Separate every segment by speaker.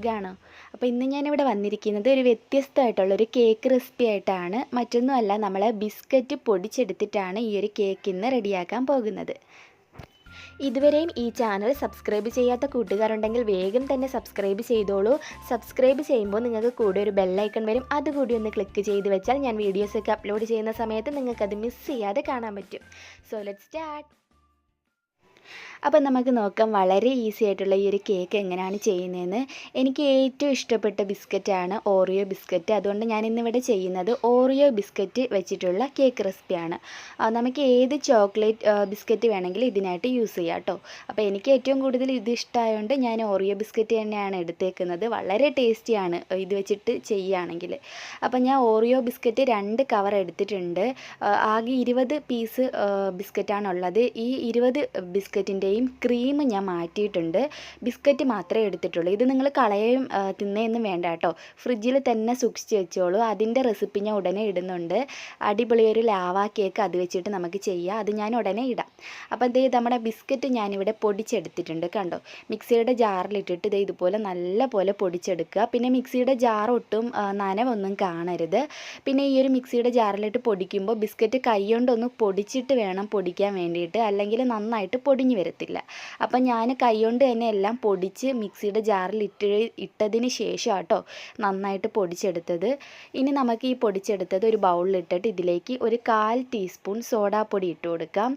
Speaker 1: സുഖാണോ? അപ്പോൾ ഇന്ന് ഞാനിവിടെ വന്നിരിക്കുന്നത് ഒരു വ്യത്യസ്തമായിട്ടുള്ളൊരു കേക്ക് റെസിപ്പി ആയിട്ടാണ്. മറ്റൊന്നുമല്ല, നമ്മൾ ബിസ്ക്കറ്റ് പൊടിച്ചെടുത്തിട്ടാണ് ഈ ഒരു കേക്ക് ഇന്ന് റെഡിയാക്കാൻ പോകുന്നത്. ഇതുവരെയും ഈ ചാനൽ സബ്സ്ക്രൈബ് ചെയ്യാത്ത കൂട്ടുകാരുണ്ടെങ്കിൽ വേഗം തന്നെ സബ്സ്ക്രൈബ് ചെയ്തോളൂ. സബ്സ്ക്രൈബ് ചെയ്യുമ്പോൾ നിങ്ങൾക്ക് കൂടെ ഒരു ബെല്ലൈക്കൺ വരും. അതുകൂടി ഒന്ന് ക്ലിക്ക് ചെയ്ത് വെച്ചാൽ ഞാൻ വീഡിയോസൊക്കെ അപ്ലോഡ് ചെയ്യുന്ന സമയത്ത് നിങ്ങൾക്കത് മിസ് ചെയ്യാതെ കാണാൻ പറ്റും. So let's start. അപ്പോൾ നമുക്ക് നോക്കാം വളരെ ഈസി ആയിട്ടുള്ള ഈ ഒരു കേക്ക് എങ്ങനെയാണ് ചെയ്യുന്നതെന്ന്. എനിക്ക് ഏറ്റവും ഇഷ്ടപ്പെട്ട ബിസ്ക്കറ്റാണ് ഓറിയോ ബിസ്ക്കറ്റ്. അതുകൊണ്ട് ഞാൻ ഇന്നിവിടെ ചെയ്യുന്നത് ഓറിയോ ബിസ്ക്കറ്റ് വെച്ചിട്ടുള്ള കേക്ക് റെസിപ്പിയാണ്. നമുക്ക് ഏത് ചോക്ലേറ്റ് ബിസ്ക്കറ്റ് വേണമെങ്കിലും ഇതിനായിട്ട് യൂസ് ചെയ്യാം കേട്ടോ. അപ്പോൾ എനിക്ക് ഏറ്റവും കൂടുതൽ ഇത് ഇഷ്ടമായതുകൊണ്ട് ഞാൻ ഓറിയോ ബിസ്ക്കറ്റ് തന്നെയാണ് എടുത്തേക്കുന്നത്. വളരെ ടേസ്റ്റിയാണ് ഇത് വെച്ചിട്ട് ചെയ്യുകയാണെങ്കിൽ. അപ്പോൾ ഞാൻ ഓറിയോ ബിസ്ക്കറ്റ് 2 കവർ എടുത്തിട്ടുണ്ട്. ആകെ 20 പീസ് ബിസ്ക്കറ്റാണുള്ളത്. ഈ 20 ബിസ്ക്കറ്റിൻ്റെയും ക്രീം ഞാൻ മാറ്റിയിട്ടുണ്ട്. ബിസ്ക്കറ്റ് മാത്രമേ എടുത്തിട്ടുള്ളൂ. ഇത് നിങ്ങൾ കളയും തിന്നേന്നും വേണ്ട കേട്ടോ. ഫ്രിഡ്ജിൽ തന്നെ സൂക്ഷിച്ച് വെച്ചോളൂ. അതിൻ്റെ റെസിപ്പി ഞാൻ ഉടനെ ഇടുന്നുണ്ട്. അടിപൊളിയൊരു ലാവാ കേക്ക് അത് വെച്ചിട്ട് നമുക്ക് ചെയ്യാം. അത് ഞാൻ ഉടനെ ഇടാം. അപ്പോൾ ഇതേ നമ്മുടെ ബിസ്ക്കറ്റ് ഞാനിവിടെ പൊടിച്ചെടുത്തിട്ടുണ്ട്. കണ്ടോ, മിക്സിയുടെ ജാറിലിട്ടിട്ട് ഇതേ ഇതുപോലെ നല്ല പോലെ പൊടിച്ചെടുക്കുക. പിന്നെ മിക്സിയുടെ ജാർ ഒട്ടും നനവൊന്നും കാണരുത്. പിന്നെ ഈ ഒരു മിക്സിയുടെ ജാറിലിട്ട് പൊടിക്കുമ്പോൾ ബിസ്ക്കറ്റ് കൈകൊണ്ടൊന്ന് പൊടിച്ചിട്ട് വേണം പൊടിക്കാൻ വേണ്ടിയിട്ട്, അല്ലെങ്കിൽ നന്നായിട്ട് പൊടിഞ്ഞു വരത്തില്ല. അപ്പം ഞാൻ കൈകൊണ്ട് തന്നെ എല്ലാം പൊടിച്ച് മിക്സിയുടെ ജാറിൽ ഇട്ടതിന് ശേഷം കേട്ടോ നന്നായിട്ട് പൊടിച്ചെടുത്തത്. ഇനി നമുക്ക് ഈ പൊടിച്ചെടുത്തത് ഒരു ബൗളിലിട്ടിട്ട് ഇതിലേക്ക് ഒരു 1/4 ടീസ്പൂൺ സോഡാപ്പൊടി ഇട്ട് കൊടുക്കാം.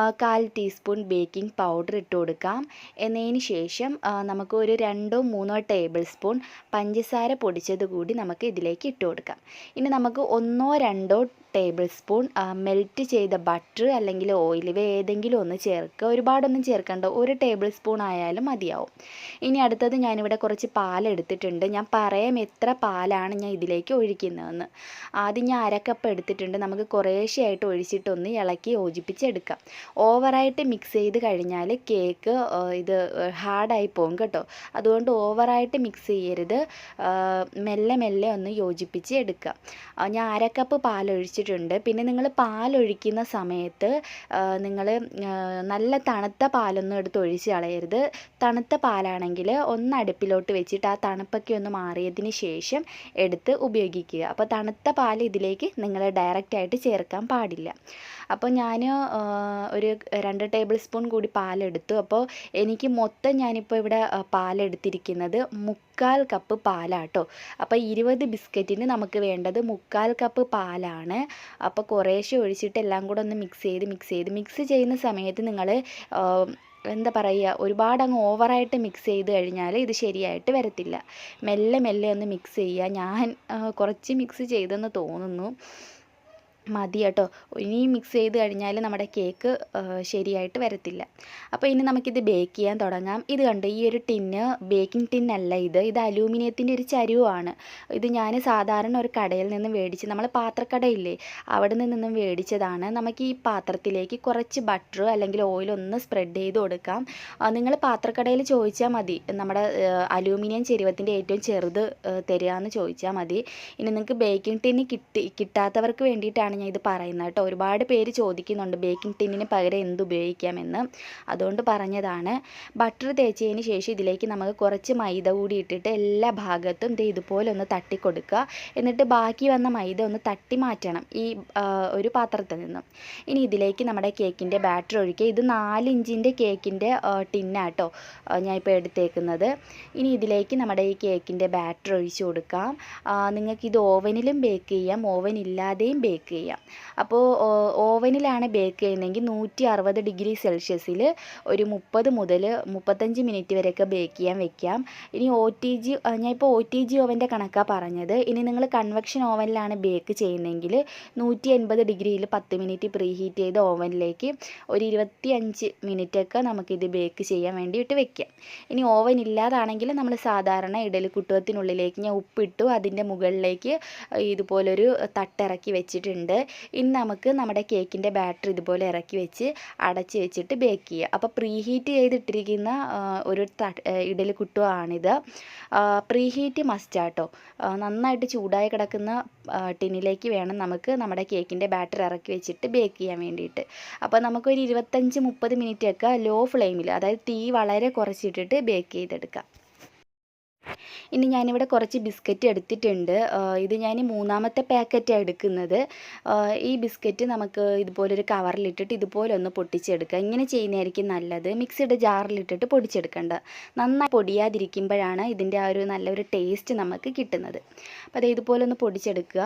Speaker 1: 1/4 ടീസ്പൂൺ ബേക്കിംഗ് പൗഡർ ഇട്ട് കൊടുക്കാം. എന്നതിന് ശേഷം നമുക്ക് ഒരു 2-3 ടേബിൾ സ്പൂൺ പഞ്ചസാര പൊടിച്ചത് കൂടി നമുക്ക് ഇതിലേക്ക് ഇട്ട് കൊടുക്കാം. ഇനി നമുക്ക് 1-2 ടേബിൾ സ്പൂൺ മെൽറ്റ് ചെയ്ത ബട്ടർ അല്ലെങ്കിൽ ഓയിൽ ഏതെങ്കിലും ഒന്ന് ചേർക്കുക. ഒരുപാടൊന്നും ചേർക്കണ്ട, 1 ടേബിൾ സ്പൂൺ ആയാലും മതിയാവും. ഇനി അടുത്തത് ഞാനിവിടെ കുറച്ച് പാലെടുത്തിട്ടുണ്ട്. ഞാൻ പറയാം എത്ര പാലാണ് ഞാൻ ഇതിലേക്ക് ഒഴിക്കുന്നതെന്ന്. ആദ്യം ഞാൻ 1/2 കപ്പ് എടുത്തിട്ടുണ്ട്. നമുക്ക് കുറേശ്ശെയായിട്ട് ഒഴിച്ചിട്ടൊന്ന് ഇളക്കി യോജിപ്പിച്ചെടുക്കാം. ഓവറായിട്ട് മിക്സ് ചെയ്ത് കഴിഞ്ഞാൽ കേക്ക് ഇത് ഹാർഡായി പോകും കേട്ടോ. അതുകൊണ്ട് ഓവറായിട്ട് മിക്സ് ചെയ്യരുത്. മെല്ലെ മെല്ലെ ഒന്ന് യോജിപ്പിച്ച് എടുക്കുക. ഞാൻ 1/2 കപ്പ് പാലൊഴിച്ചിട്ടുണ്ട്. പിന്നെ നിങ്ങൾ പാലൊഴിക്കുന്ന സമയത്ത് നിങ്ങൾ നല്ല തണുത്ത പാലൊന്നും എടുത്ത് ഒഴിച്ച് കളയരുത്. തണുത്ത പാലാണെങ്കിൽ ഒന്ന് അടുപ്പിലോട്ട് വെച്ചിട്ട് ആ തണുപ്പൊക്കെ ഒന്ന് മാറിയതിന് ശേഷം എടുത്ത് ഉപയോഗിക്കുക. അപ്പോൾ തണുത്ത പാൽ ഇതിലേക്ക് നിങ്ങൾ ഡയറക്റ്റായിട്ട് ചേർക്കാൻ പാടില്ല. അപ്പോൾ ഞാൻ ഒരു 2 ടേബിൾ സ്പൂൺ കൂടി പാലെടുത്തു. അപ്പോൾ എനിക്ക് മൊത്തം ഞാനിപ്പോൾ ഇവിടെ പാലെടുത്തിരിക്കുന്നത് 3/4 കപ്പ് പാലാട്ടോ. അപ്പോൾ 20 ബിസ്ക്കറ്റിന് നമുക്ക് വേണ്ടത് 3/4 കപ്പ് പാലാണ്. അപ്പോൾ കുറേശ്ശെ ഒഴിച്ചിട്ട് എല്ലാം കൂടെ ഒന്ന് മിക്സ് ചെയ്യുന്ന സമയത്ത് നിങ്ങൾ എന്താ പറയുക, ഒരുപാട് അങ്ങ് ഓവറായിട്ട് മിക്സ് ചെയ്ത് കഴിഞ്ഞാൽ ഇത് ശരിയായിട്ട് വരത്തില്ല. മെല്ലെ മെല്ലെ ഒന്ന് മിക്സ് ചെയ്യുക. ഞാൻ കുറച്ച് മിക്സ് ചെയ്തെന്ന് തോന്നുന്നു, മതി കേട്ടോ. ഇനിയും മിക്സ് ചെയ്ത് കഴിഞ്ഞാൽ നമ്മുടെ കേക്ക് ശരിയായിട്ട് വരത്തില്ല. അപ്പോൾ ഇനി നമുക്കിത് ബേക്ക് ചെയ്യാൻ തുടങ്ങാം. ഇത് കണ്ട് ഈ ഒരു ടിന്ന് ബേക്കിംഗ് ടിന്നല്ല, ഇത് അലൂമിനിയത്തിൻ്റെ ഒരു ചരുവാണ്. ഇത് ഞാൻ സാധാരണ ഒരു കടയിൽ നിന്നും മേടിച്ച്, നമ്മൾ പാത്രക്കടയില്ലേ അവിടെ നിന്നും മേടിച്ചതാണ്. നമുക്ക് ഈ പാത്രത്തിലേക്ക് കുറച്ച് ബട്ടർ അല്ലെങ്കിൽ ഓയിൽ ഒന്ന് സ്പ്രെഡ് ചെയ്ത് കൊടുക്കാം. നിങ്ങൾ പാത്രക്കടയിൽ ചോദിച്ചാൽ മതി, നമ്മുടെ അലൂമിനിയം ചെരുവത്തിൻ്റെ ഏറ്റവും ചെറുത് തരികയെന്ന് ചോദിച്ചാൽ മതി. ഇനി നിങ്ങൾക്ക് ബേക്കിംഗ് ടിന്ന് കിട്ടാത്തവർക്ക് വേണ്ടിയിട്ടാണ് ഞാൻ ഇത് പറയുന്നത് കേട്ടോ. ഒരുപാട് പേര് ചോദിക്കുന്നുണ്ട് ബേക്കിംഗ് ടിന്നിന് പകരം എന്ത് ഉപയോഗിക്കാമെന്ന്, അതുകൊണ്ട് പറഞ്ഞതാണ്. ബട്ടർ തേച്ചതിന് ശേഷം ഇതിലേക്ക് നമുക്ക് കുറച്ച് മൈദ കൂടി ഇട്ടിട്ട് എല്ലാ ഭാഗത്തും ഇതുപോലെ ഒന്ന് തട്ടി കൊടുക്കുക. എന്നിട്ട് ബാക്കി വന്ന മൈദ ഒന്ന് തട്ടി മാറ്റണം ഈ ഒരു പാത്രത്തിൽ നിന്നും. ഇനി ഇതിലേക്ക് നമ്മുടെ കേക്കിൻ്റെ ബാറ്റർ ഒഴിക്കുക. ഇത് 4 ഇഞ്ചിൻ്റെ കേക്കിൻ്റെ ടിന്നാട്ടോ ഞാനിപ്പോൾ എടുത്തേക്കുന്നത്. ഇനി ഇതിലേക്ക് നമ്മുടെ ഈ കേക്കിൻ്റെ ബാറ്റർ ഒഴിച്ച് കൊടുക്കാം. നിങ്ങൾക്കിത് ഓവനിലും ബേക്ക് ചെയ്യാം, ഓവൻ ഇല്ലാതെയും ബേക്ക് ചെയ്യാം. അപ്പോൾ ഓവനിലാണ് ബേക്ക് ചെയ്യുന്നതെങ്കിൽ 160 ഡിഗ്രി സെൽഷ്യസിൽ ഒരു 30 മുതൽ 35 മിനിറ്റ് വരെയൊക്കെ ബേക്ക് ചെയ്യാൻ വെക്കാം. ഇനി ഞാനിപ്പോൾ OTG ഓവൻ്റെ കണക്കാണ് പറഞ്ഞത്. ഇനി നിങ്ങൾ കൺവെക്ഷൻ ഓവനിലാണ് ബേക്ക് ചെയ്യുന്നതെങ്കിൽ 180 ഡിഗ്രിയിൽ 10 മിനിറ്റ് പ്രീ ഹീറ്റ് ചെയ്ത ഓവനിലേക്ക് ഒരു 25 മിനിറ്റൊക്കെ നമുക്കിത് ബേക്ക് ചെയ്യാൻ വേണ്ടിയിട്ട് വെക്കാം. ഇനി ഓവൻ ഇല്ലാതാണെങ്കിൽ നമ്മൾ സാധാരണ ഇഡലിക്കുട്ടകത്തിനുള്ളിലേക്ക് ഞാൻ ഉപ്പിട്ടു അതിൻ്റെ മുകളിലേക്ക് ഇതുപോലൊരു തട്ടിറക്കി വെച്ചിട്ടുണ്ട്. ഇനി നമുക്ക് നമ്മുടെ കേക്കിൻ്റെ ബാറ്റർ ഇതുപോലെ ഇറക്കി വെച്ച് അടച്ച് വെച്ചിട്ട് ബേക്ക് ചെയ്യുക. അപ്പോൾ പ്രീ ഹീറ്റ് ചെയ്തിട്ടിരിക്കുന്ന ഒരു ഇഡലിക്കുട്ടമാണിത്. Pre heat മസ്റ്റാട്ടോ. നന്നായിട്ട് ചൂടായി കിടക്കുന്ന ടിന്നിലേക്ക് വേണം നമുക്ക് നമ്മുടെ കേക്കിൻ്റെ ബാറ്റർ ഇറക്കി വെച്ചിട്ട് ബേക്ക് ചെയ്യാൻ വേണ്ടിയിട്ട്. അപ്പോൾ നമുക്കൊരു 25-30 മിനിറ്റൊക്കെ ലോ ഫ്ലെയിമിൽ, അതായത് തീ വളരെ കുറച്ചിട്ടിട്ട് ബേക്ക് ചെയ്തെടുക്കാം. ഇനി ഞാനിവിടെ കുറച്ച് ബിസ്ക്കറ്റ് എടുത്തിട്ടുണ്ട്. ഇത് ഞാൻ മൂന്നാമത്തെ പാക്കറ്റാണ് എടുക്കുന്നത്. ഈ ബിസ്ക്കറ്റ് നമുക്ക് ഇതുപോലൊരു കവറിലിട്ടിട്ട് ഇതുപോലെ ഒന്ന് പൊട്ടിച്ചെടുക്കുക. ഇങ്ങനെ ചെയ്യുന്നതായിരിക്കും നല്ലത്. മിക്സിയുടെ ജാറിലിട്ടിട്ട് പൊടിച്ചെടുക്കേണ്ട. നന്നായി പൊടിയാതിരിക്കുമ്പോഴാണ് ഇതിൻ്റെ ആ ഒരു നല്ലൊരു ടേസ്റ്റ് നമുക്ക് കിട്ടുന്നത്. അപ്പോൾ അത് ഇതുപോലെ ഒന്ന് പൊടിച്ചെടുക്കുക.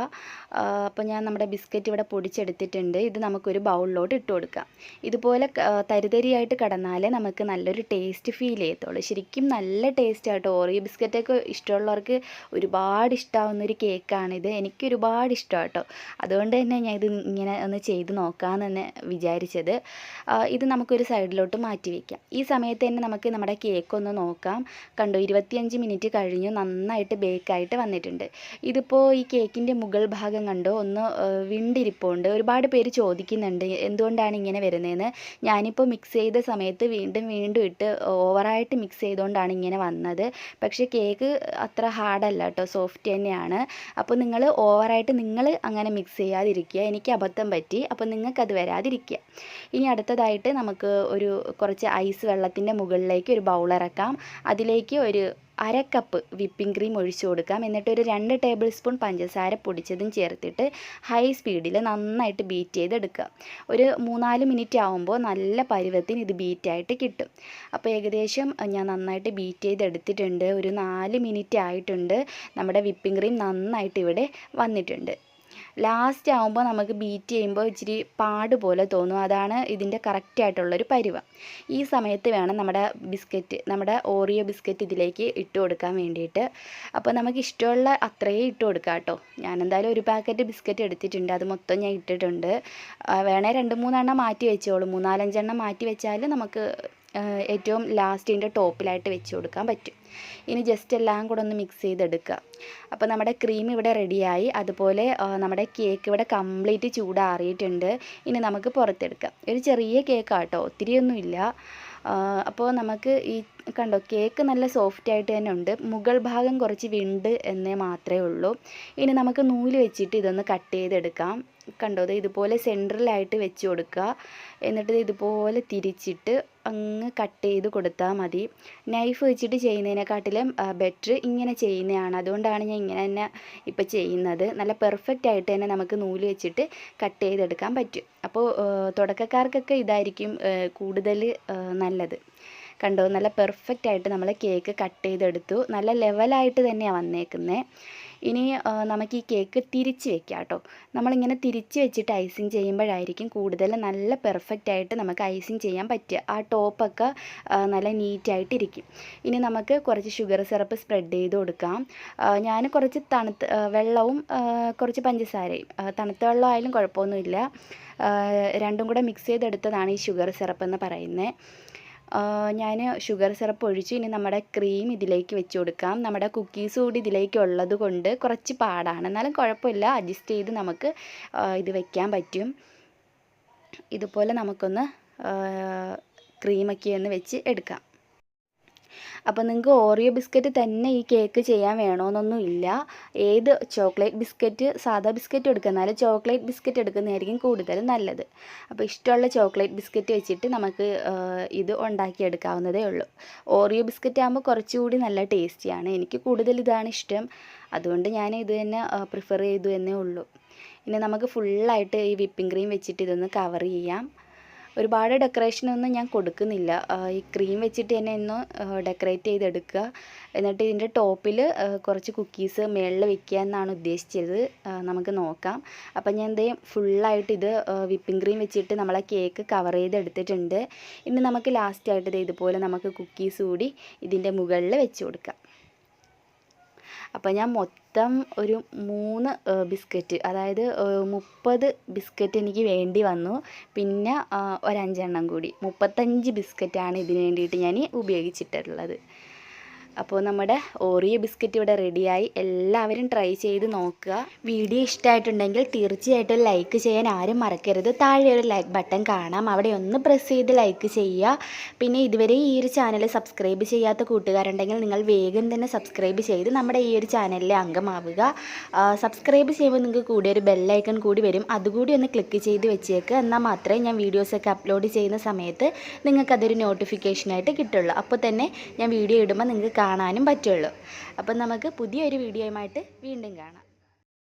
Speaker 1: അപ്പോൾ ഞാൻ നമ്മുടെ ബിസ്ക്കറ്റ് ഇവിടെ പൊടിച്ചെടുത്തിട്ടുണ്ട്. ഇത് നമുക്കൊരു ബൗളിലോട്ട് ഇട്ട് കൊടുക്കാം. ഇതുപോലെ തരിതരിയായിട്ട് കിടന്നാലേ നമുക്ക് നല്ലൊരു ടേസ്റ്റ് ഫീൽ ചെയ്യത്തുള്ളൂ. ശരിക്കും നല്ല ടേസ്റ്റ് ആട്ടോ. ഓറിയോ ബിസ്ക്കറ്റൊക്കെ ഇഷ്ടമുള്ളവർക്ക് ഒരുപാട് ഇഷ്ടമാവുന്നൊരു കേക്കാണിത്. എനിക്ക് ഒരുപാട് ഇഷ്ടമാണ് കേട്ടോ. അതുകൊണ്ട് തന്നെ ഞാൻ ഇത് ഇങ്ങനെ ഒന്ന് ചെയ്ത് നോക്കാമെന്ന് തന്നെ വിചാരിച്ചത്. ഇത് നമുക്കൊരു സൈഡിലോട്ട് മാറ്റി വയ്ക്കാം. ഈ സമയത്ത് തന്നെ നമുക്ക് നമ്മുടെ കേക്ക് ഒന്ന് നോക്കാം. കണ്ടോ, 25 മിനിറ്റ് കഴിഞ്ഞു, നന്നായിട്ട് ബേക്കായിട്ട് വന്നിട്ടുണ്ട്. ഇതിപ്പോൾ ഈ കേക്കിൻ്റെ മുകൾ ഭാഗം കണ്ടോ ഒന്ന് വിണ്ടിരിപ്പുണ്ട്. ഒരുപാട് പേര് ചോദിക്കുന്നുണ്ട് എന്തുകൊണ്ടാണ് ഇങ്ങനെ വരുന്നതെന്ന്. ഞാനിപ്പോൾ മിക്സ് ചെയ്ത സമയത്ത് വീണ്ടും ഇട്ട് ഓവറായിട്ട് മിക്സ് ചെയ്തുകൊണ്ടാണ് ഇങ്ങനെ വന്നത്. പക്ഷേ കേക്ക് അത്ര ഹാർഡല്ല കേട്ടോ, സോഫ്റ്റ് തന്നെയാണ്. അപ്പോൾ നിങ്ങൾ ഓവറായിട്ട് അങ്ങനെ മിക്സ് ചെയ്യാതിരിക്കുക. എനിക്ക് അബദ്ധം പറ്റി. അപ്പോൾ നിങ്ങൾക്കത് വരാതിരിക്കുക. ഇനി അടുത്തതായിട്ട് നമുക്ക് കുറച്ച് ഐസ് വെള്ളത്തിൻ്റെ മുകളിലേക്ക് ഒരു ബൗൾ ഇറക്കാം. അതിലേക്ക് ഒരു 1/2 കപ്പ് വിപ്പിംഗ് ക്രീം ഒഴിച്ചു കൊടുക്കാം. എന്നിട്ട് ഒരു 2 ടേബിൾ സ്പൂൺ പഞ്ചസാര പൊടിച്ചതും ചേർത്തിട്ട് ഹൈ സ്പീഡിൽ നന്നായിട്ട് ബീറ്റ് ചെയ്തെടുക്കുക. ഒരു 3-4 മിനിറ്റ് ആകുമ്പോൾ നല്ല പരുവത്തിന് ഇത് ബീറ്റായിട്ട് കിട്ടും. അപ്പോൾ ഏകദേശം ഞാൻ നന്നായിട്ട് ബീറ്റ് ചെയ്തെടുത്തിട്ടുണ്ട്. ഒരു 4 മിനിറ്റ് ആയിട്ടുണ്ട്. നമ്മുടെ വിപ്പിംഗ് ക്രീം നന്നായിട്ട് ഇവിടെ വന്നിട്ടുണ്ട്. ലാസ്റ്റ് ആകുമ്പോൾ നമുക്ക് ബീറ്റ് ചെയ്യുമ്പോൾ ഇച്ചിരി പാട് പോലെ തോന്നും. അതാണ് ഇതിൻ്റെ കറക്റ്റായിട്ടുള്ളൊരു പരുവം. ഈ സമയത്ത് വേണം നമ്മുടെ ഓറിയോ ബിസ്ക്കറ്റ് ഇതിലേക്ക് ഇട്ട് കൊടുക്കാൻ വേണ്ടിയിട്ട്. അപ്പോൾ നമുക്ക് ഇഷ്ടമുള്ള അത്രയും ഇട്ട് കൊടുക്കാം കേട്ടോ. ഞാനെന്തായാലും ഒരു പാക്കറ്റ് ബിസ്ക്കറ്റ് എടുത്തിട്ടുണ്ട്. അത് മൊത്തം ഞാൻ ഇട്ടിട്ടുണ്ട്. വേണേൽ 2-3 എണ്ണം മാറ്റി വെച്ചോളൂ. 3-4 എണ്ണം മാറ്റി വെച്ചാൽ നമുക്ക് ഏറ്റവും ലാസ്റ്റിൻ്റെ ടോപ്പിലായിട്ട് വെച്ച് കൊടുക്കാൻ പറ്റും. ഇനി ജസ്റ്റ് എല്ലാം കൂടെ ഒന്ന് മിക്സ് ചെയ്തെടുക്കുക. അപ്പോൾ നമ്മുടെ ക്രീം ഇവിടെ റെഡിയായി. അതുപോലെ നമ്മുടെ കേക്ക് ഇവിടെ കംപ്ലീറ്റ് ചൂടാറിയിട്ടുണ്ട്. ഇനി നമുക്ക് പുറത്തെടുക്കാം. ഒരു ചെറിയ കേക്കാണ് കേട്ടോ, ഒത്തിരിയൊന്നുമില്ല. അപ്പോൾ നമുക്ക് ഈ കണ്ടോ, കേക്ക് നല്ല സോഫ്റ്റായിട്ട് തന്നെ ഉണ്ട്. മുകൾ ഭാഗം കുറച്ച് വിണ്ട് എന്നേ മാത്രമേ ഉള്ളൂ. ഇനി നമുക്ക് നൂല് വെച്ചിട്ട് ഇതൊന്ന് കട്ട് ചെയ്തെടുക്കാം. കണ്ടോ, ഇതുപോലെ സെൻട്രലായിട്ട് വെച്ച് കൊടുക്കുക. എന്നിട്ട് ഇതുപോലെ തിരിച്ചിട്ട് അങ്ങ് കട്ട് ചെയ്ത് കൊടുത്താൽ മതി. നൈഫ് വെച്ചിട്ട് ചെയ്യുന്നതിനെക്കാട്ടിലും ബെറ്റർ ഇങ്ങനെ ചെയ്യുന്നതാണ്. അതുകൊണ്ടാണ് ഞാൻ ഇങ്ങനെ തന്നെ ഇപ്പോൾ ചെയ്യുന്നത്. നല്ല പെർഫെക്റ്റ് ആയിട്ട് തന്നെ നമുക്ക് നൂല് വെച്ചിട്ട് കട്ട് ചെയ്തെടുക്കാൻ പറ്റും. അപ്പോൾ തുടക്കക്കാർക്കൊക്കെ ഇതായിരിക്കും കൂടുതൽ നല്ലത്. കണ്ടോ, നല്ല പെർഫെക്റ്റ് ആയിട്ട് നമ്മൾ കേക്ക് കട്ട് ചെയ്തെടുത്തു. നല്ല ലെവലായിട്ട് തന്നെയാണ് വന്നേക്കുന്നത്. ഇനി നമുക്ക് ഈ കേക്ക് തിരിച്ച് വെക്കാം കേട്ടോ. നമ്മളിങ്ങനെ തിരിച്ച് വെച്ചിട്ട് ഐസിങ് ചെയ്യുമ്പോഴായിരിക്കും കൂടുതൽ നല്ല പെർഫെക്റ്റ് ആയിട്ട് നമുക്ക് ഐസിങ് ചെയ്യാൻ പറ്റുക. ആ ടോപ്പൊക്കെ നല്ല നീറ്റായിട്ടിരിക്കും. ഇനി നമുക്ക് കുറച്ച് ഷുഗർ സിറപ്പ് സ്പ്രെഡ് ചെയ്ത് കൊടുക്കാം. ഞാൻ കുറച്ച് വെള്ളവും കുറച്ച് പഞ്ചസാരയും, തണുത്ത വെള്ളമായാലും കുഴപ്പമൊന്നുമില്ല. രണ്ടും കൂടെ മിക്സ് ചെയ്തെടുത്തതാണ് ഈ ഷുഗർ സിറപ്പ് എന്ന് പറയുന്നത്. ഞാൻ ഷുഗർ സിറപ്പ് ഒഴിച്ചു. ഇനി നമ്മുടെ ക്രീം ഇതിലേക്ക് വെച്ച് കൊടുക്കാം. നമ്മുടെ കുക്കീസ് കൂടി ഇതിലേക്ക് ഉള്ളത് കൊണ്ട് കുറച്ച് പാടാണ്, എന്നാലും കുഴപ്പമില്ല. അഡ്ജസ്റ്റ് ചെയ്ത് നമുക്ക് ഇത് വെക്കാൻ പറ്റും. ഇതുപോലെ നമുക്കൊന്ന് ക്രീമൊക്കെ ഒന്ന് വെച്ച് എടുക്കാം. അപ്പോൾ നിങ്ങൾക്ക് ഓറിയോ ബിസ്ക്കറ്റ് തന്നെ ഈ കേക്ക് ചെയ്യാൻ വേണമെന്നൊന്നും ഇല്ല. ഏത് ചോക്ലേറ്റ് ബിസ്ക്കറ്റ്, സാധാ ബിസ്ക്കറ്റ് എടുക്കുന്നാലും ചോക്ലേറ്റ് ബിസ്ക്കറ്റ് എടുക്കുന്നതായിരിക്കും കൂടുതൽ നല്ലത്. അപ്പോൾ ഇഷ്ടമുള്ള ചോക്ലേറ്റ് ബിസ്ക്കറ്റ് വെച്ചിട്ട് നമുക്ക് ഇത് ഉണ്ടാക്കിയെടുക്കാവുന്നതേ ഉള്ളൂ. ഓറിയോ ബിസ്ക്കറ്റ് ആകുമ്പോൾ കുറച്ചുകൂടി നല്ല ടേസ്റ്റിയാണ്. എനിക്ക് കൂടുതൽ ഇതാണ് ഇഷ്ടം. അതുകൊണ്ട് ഞാൻ ഇത് തന്നെ പ്രിഫർ ചെയ്തു എന്നേ ഉള്ളൂ. ഇനി നമുക്ക് ഫുള്ളായിട്ട് ഈ വിപ്പിംഗ് ക്രീം വെച്ചിട്ട് ഇതൊന്ന് കവർ ചെയ്യാം. ഒരുപാട് ഡെക്കറേഷനൊന്നും ഞാൻ കൊടുക്കുന്നില്ല. ഈ ക്രീം വെച്ചിട്ട് തന്നെ ഒന്ന് ഡെക്കറേറ്റ് ചെയ്തെടുക്കുക. എന്നിട്ട് ഇതിൻ്റെ ടോപ്പിൽ കുറച്ച് കുക്കീസ് മുകളിൽ വെക്കുക എന്നാണ് ഉദ്ദേശിച്ചത്. നമുക്ക് നോക്കാം. അപ്പം ഞാൻ ഫുള്ളായിട്ട് ഇത് വിപ്പിംഗ് ക്രീം വെച്ചിട്ട് നമ്മളെ കേക്ക് കവർ ചെയ്തെടുത്തിട്ടുണ്ട്. ഇനി നമുക്ക് ലാസ്റ്റായിട്ട് ഇതുപോലെ നമുക്ക് കുക്കീസ് കൂടി ഇതിൻ്റെ മുകളിൽ വെച്ച് കൊടുക്കാം. അപ്പോൾ ഞാൻ മൊത്തം ഒരു 3 ബിസ്ക്കറ്റ്, അതായത് 30 ബിസ്ക്കറ്റ് എനിക്ക് വേണ്ടി വന്നു. പിന്നെ ഒരു 5 എണ്ണം കൂടി 35 ബിസ്ക്കറ്റാണ് ഇതിന് വേണ്ടിയിട്ട് ഞാൻ ഉപയോഗിച്ചിട്ടുള്ളത്. അപ്പോൾ നമ്മുടെ ഓറിയോ ബിസ്ക്കറ്റ് ഇവിടെ റെഡിയായി. എല്ലാവരും ട്രൈ ചെയ്ത് നോക്കുക. വീഡിയോ ഇഷ്ടമായിട്ടുണ്ടെങ്കിൽ തീർച്ചയായിട്ടും ലൈക്ക് ചെയ്യാൻ ആരും മറക്കരുത്. താഴെ ഒരു ലൈക്ക് ബട്ടൺ കാണാം, അവിടെ ഒന്ന് പ്രസ് ചെയ്ത് ലൈക്ക് ചെയ്യുക. പിന്നെ ഇതുവരെ ഈ ഒരു ചാനൽ സബ്സ്ക്രൈബ് ചെയ്യാത്ത കൂട്ടുകാരുണ്ടെങ്കിൽ നിങ്ങൾ വേഗം തന്നെ സബ്സ്ക്രൈബ് ചെയ്ത് നമ്മുടെ ഈ ഒരു ചാനലിലെ അംഗമാവുക. സബ്സ്ക്രൈബ് ചെയ്യുമ്പോൾ നിങ്ങൾക്ക് കൂടി ഒരു ബെല്ലൈക്കൺ കൂടി വരും, അതുകൂടി ഒന്ന് ക്ലിക്ക് ചെയ്ത് വെച്ചേക്കുക. എന്നാൽ മാത്രമേ ഞാൻ വീഡിയോസൊക്കെ അപ്ലോഡ് ചെയ്യുന്ന സമയത്ത് നിങ്ങൾക്കതൊരു നോട്ടിഫിക്കേഷനായിട്ട് കിട്ടുള്ളൂ. അപ്പോൾ തന്നെ ഞാൻ വീഡിയോ ഇടുമ്പോൾ നിങ്ങൾക്ക് കാണാനും പറ്റുള്ളൂ. അപ്പം നമുക്ക് പുതിയൊരു വീഡിയോയുമായിട്ട് വീണ്ടും കാണാം.